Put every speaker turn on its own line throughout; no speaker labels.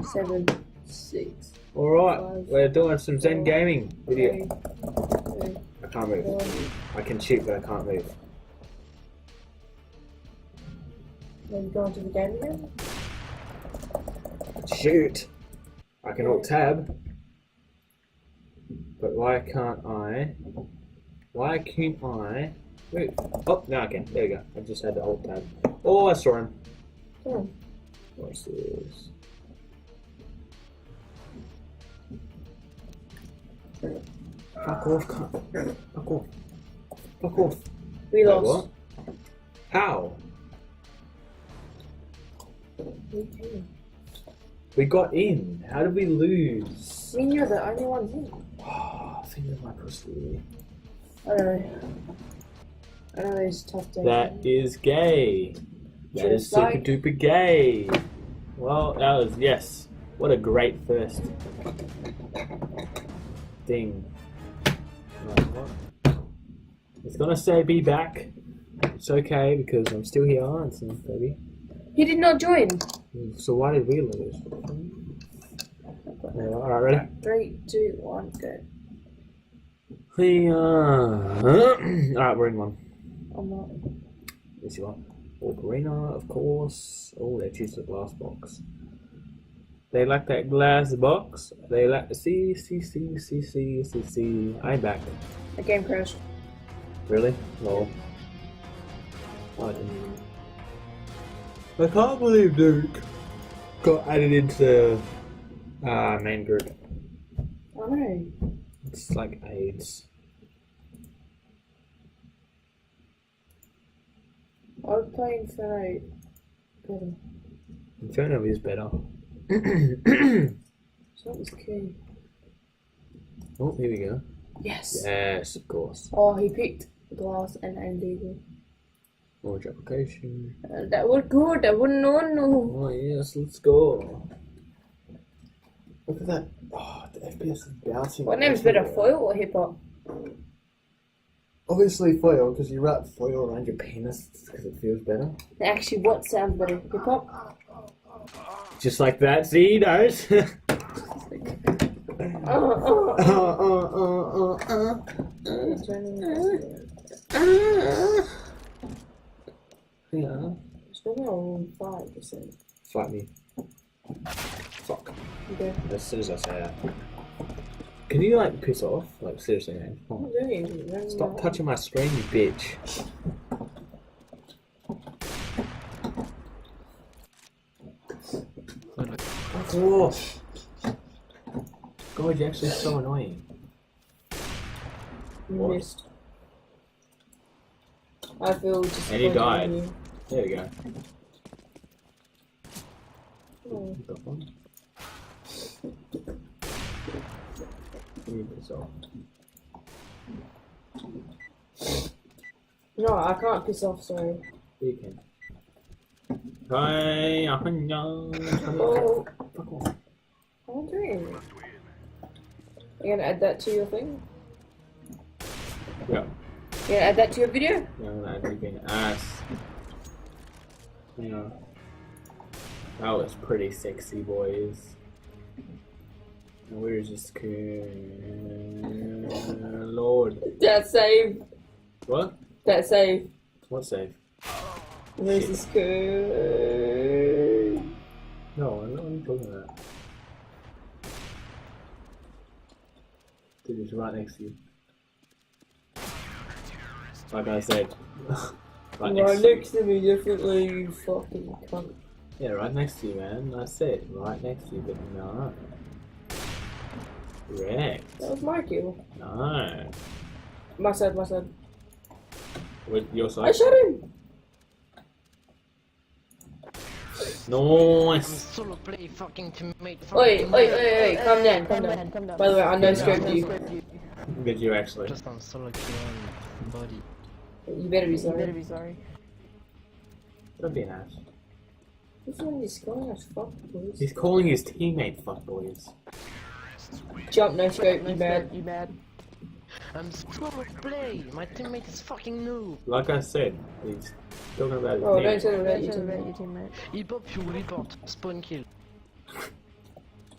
7, 6.
Alright,
5,
we're doing some Zen gaming video.
3, 2,
I can't move.
1.
I can shoot, but I can't move.
Then go into the game again.
Shoot! I can alt tab. But why can't I? Why can't I? Move? Oh, now I can. There we go. I just had the alt tab. Oh, I saw him.
Oh.
What's this? Fuck off, cunt. Fuck off. Fuck off.
We
Wait,
lost.
what? How? We got in. How did we lose?
We knew the only ones in.
Oh, I think of my pussy.
I know. I know it's tough days.
That is gay. That is
Just
super
like-
duper gay. Well, that was, yes. What a great first thing. Right, what? It's gonna say be back. It's okay because I'm still here, aren't I, baby?
He did not join.
So why did we lose? Alright, ready?
3, 2, 1, go.
Alright, we're in one.
I'm not.
Yes, you are. Ocarina, of course. Oh, they choose the glass box. They like that glass box. They like see. I'm back.
The game crashed.
Really? Lol. I can't believe Duke got added into main group.
I know.
It's like AIDS.
I was playing Inferno better.
Inferno is better.
So that was key.
Oh, here we go.
Yes.
Yes, of course.
Oh, he picked glass and illegal.
Launch application.
That was good. That was no.
Oh yes, let's go. Look at that. Oh, the FPS is bouncing.
What name's better, foil or hip hop?
Obviously foil, because you wrap foil around your penis because it feels better.
Actually, what sounds better, hip hop?
Just like that. See, he knows. Yeah.
It's only on 5%.
Fight me. Fuck.
Okay.
As soon as I say that. Can you like piss off? Like seriously, man. Come on. Stop touching my screen, you bitch. Fuck off. God, you're actually so annoying.
You
What?
missed. I feel just.
And he died. There we go.
Oh.
Got one. Leave this off.
No, I can't piss off, sorry.
You can. Hi,
Oh,
fuck off.
I'm doing. You gonna add that to your thing?
Yeah.
You gonna add that to your video?
Yeah, I'm gonna add everything ass. Yeah. That was pretty sexy, boys. Now where is this Lord?
That save.
What?
That save.
What save?
Where's this good?
No, I'm not even talking about. Dude, it's right next to you. Like I said.
Right
next
next to me, definitely, you fucking cunt.
Yeah, right next to you, man. I said right next to you, but no. Correct.
That was my kill.
No.
My side, my side.
With your
I
side?
shot him!
Nice.
Solo play fucking teammate.
Oi, calm down, calm down. By the way, I no scoped you.
Did you actually?
Just on solo kill on body.
You better be sorry.
Don't be an ass.
This one is calling us fuck boys.
He's calling his teammate fuckboys.
Jump, no scope, you bad.
I'm solo play. My teammate is fucking noob.
Like I said, he's talking about his
Oh,
name.
don't say that about your teammate.
He pop you report spawn kill.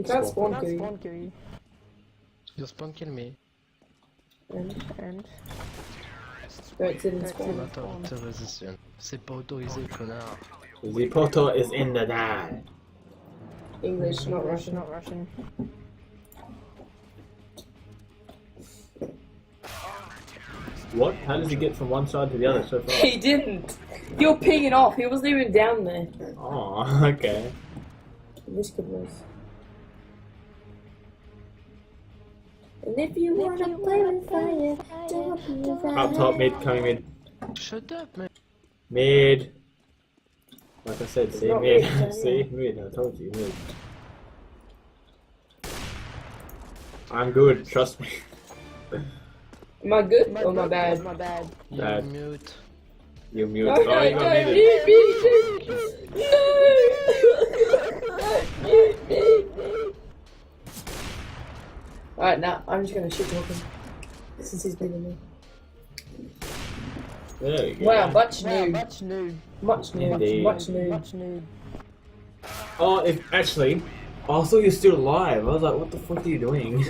You can't spawn
Not
kill you.
spawn kill you. You spawn kill me.
And Right, it didn't spawn.
Not autorisation. C'est pas autorisé, connard.
The portal is in the die.
English, not Russian.
Not Russian.
What? How does he get from one side to the other so fast?
He didn't! You're pinging off, he wasn't even down there.
Oh, okay.
This kid was. And if you wanna play with fire, don't be afraid.
Up top, mid, coming mid.
Shut up, man.
Mid. Like I said, see,
not
mid.
mid,
See, mid. I told you, mid. I'm good, trust me.
Am I good or am I bad?
My bad. You
Bad.
mute.
You mute.
No,
Oh,
no,
you got
no,
muted.
mute me! No! Mute me! Alright, now I'm just gonna shit talk him. Since he's bigger than me.
There you go.
Wow, much noob.
Much noob.
Much noob.
Indeed.
Much noob.
Much noob.
Oh, if actually, I thought you were still alive. I was like, what the fuck are you doing?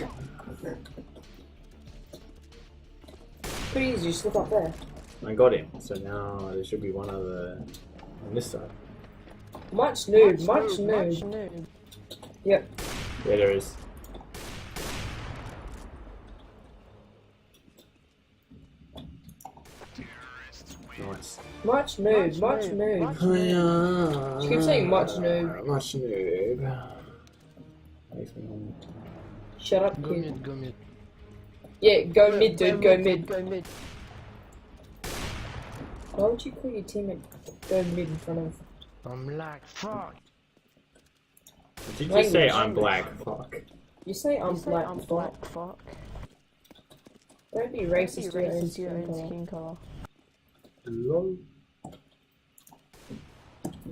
Pretty easy, just look up there.
I got him. So now there should be one other on this side.
Much noob, much noob.
Much noob.
Yep.
Yeah, there is. Nice.
Much noob, much noob. Keep saying much noob.
Much noob. Makes me hungry.
Shut up,
Go
kid.
mid, go mid.
Yeah, go mid, dude, go mid.
Go mid.
Why would you call your teammate go mid in front of?
I'm like, fuck.
Did you just say
Language.
I'm black? Fuck.
You say I'm black,
I'm
fuck.
black, fuck.
Don't be racist to your own
Racist to your own
skin
skin color.
Lol.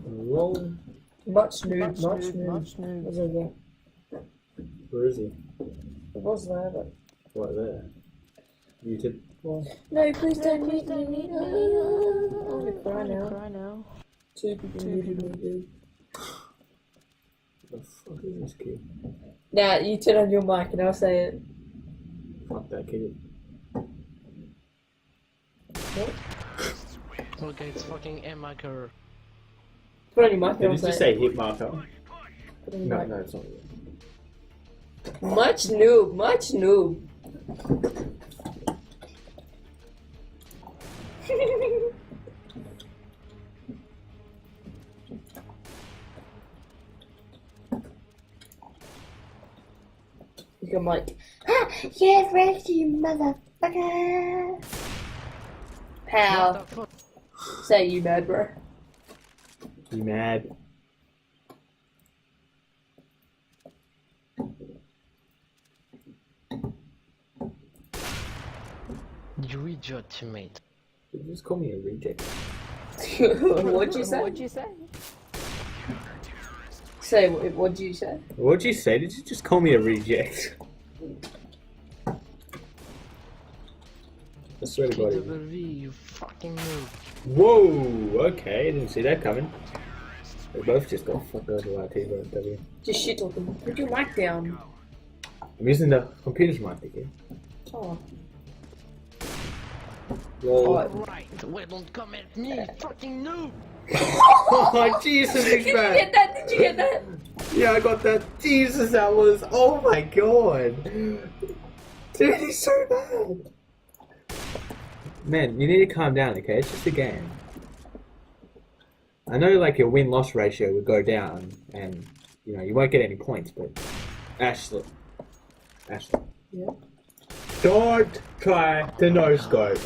Lol.
Much noob, much noob.
Much noob.
Was over there.
Where is he?
It was there, but.
What there? Muted.
Well. No, please don't mute me. I'm gonna cry now.
Cry now.
Two people muted me, dude.
What the fuck is this kid?
Now, you turn on your mic and I'll say it.
Fuck that kid.
What?
Okay, it's fucking Emaker.
Put on your mic and
Did
I'll
it
say
just
it.
say hit marker?
Put on your
No,
mic.
no, it's not.
Much noob, much noob. I'm like, ah, yeah, wrecked you, motherfucker. How?
What the fuck?
Say you mad, bro.
You mad?
You read your teammate.
Did you just call me a reject?
What'd you say?
What'd you say?
Say, what'd you say?
What'd you say? Did you just call me a reject? I swear to God.
PWV, you fucking noob.
Whoa! Okay, didn't see that coming. They both just got fucked over by TW.
Just shit talking. Put your mic down.
I'm using the computer's mic again.
Oh.
Lol.
Oh.
Right, well, don't come at me, fucking noob.
Oh, Jesus,
Did
big
you
man!
get that? Did you get that?
Yeah, I got that. Jesus, that was. Oh my God! Dude, he's so bad! Man, you need to calm down, okay? It's just a game. I know, like, your win-loss ratio would go down, and, you know, you won't get any points, but... Ashley.
Yeah.
Don't try to no-scope.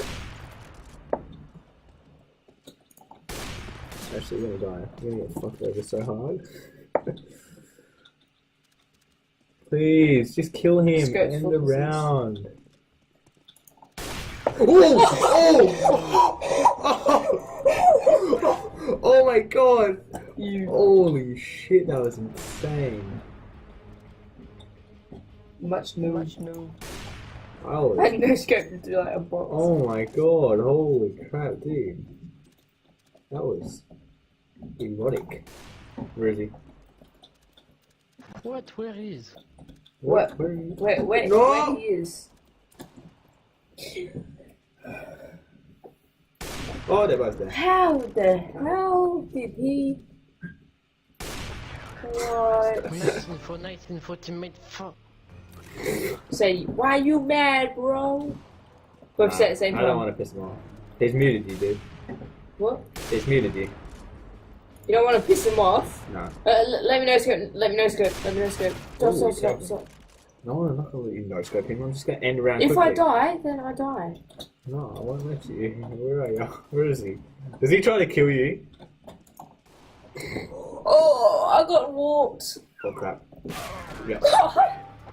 Actually, you're gonna die. You're gonna get fucked over so hard. Please, just kill him.
Scope's
End
full
the
of disease.
round. Oh! Oh! Oh my God! Holy shit, that was insane.
Much noob.
Much noob.
I was,
I had no scope to do like a box.
oh my God, holy crap, dude. That was erotic. Where is he?
What? Where is?
What?
Where?
Where
No!
he is?
Oh, there was there.
How the hell did he? What?
19 for teammate. Fuck.
Say, why you mad, bro? Both said at the same
I
time.
don't want to piss him off. He's muted you, dude.
What?
He's muted you.
You don't want to piss him off?
No.
Let me know scope. Let me know scope. Let me know scope. Stop,
Ooh,
stop, stop.
No, I'm not gonna let you no scope him. I'm just gonna end around
If
quickly.
I die, then I die.
No, I won't let you. Where are you? Where is he? Is he trying to kill you?
Oh, I got warped.
Oh crap. Yeah.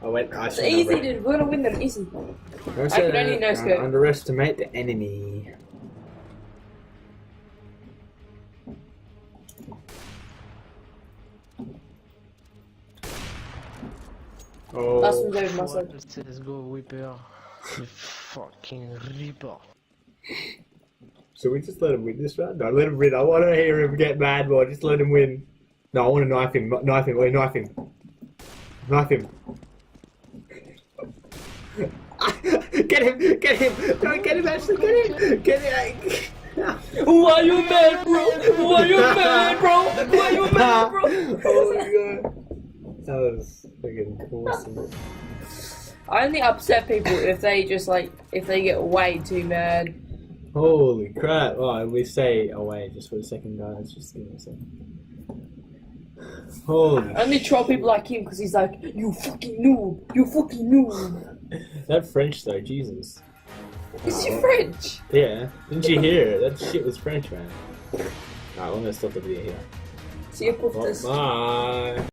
I went. I
It's
shouldn't
easy,
have
dude. We're gonna win them easy.
Don't
I can only no scope.
underestimate the enemy. Oh.
Last one's over my side.
Let's go, Whipper. You fucking Reaper.
Should we just let him win this round? No, let him win. I want to hear him get mad more. Just let him win. No, I want to knife him. Knife him. Wait, knife him. Knife him. Get him! Get him! No, get him, Ashley! Get him! Get him!
Why you mad, bro? Why you mad, bro? Why you mad, bro?
Oh my god. That was freaking awesome.
I only upset people if they just like, if they get way too mad.
Holy crap. Oh, we say away just for a second, guys. Just give me a second. Holy
I only troll people like him because he's like, you fucking noob. You fucking noob.
That French though, Jesus.
Is he French?
Yeah. Didn't you hear it? That shit was French, man. Alright, I'm gonna stop the video here.
See you, puff this.
Bye.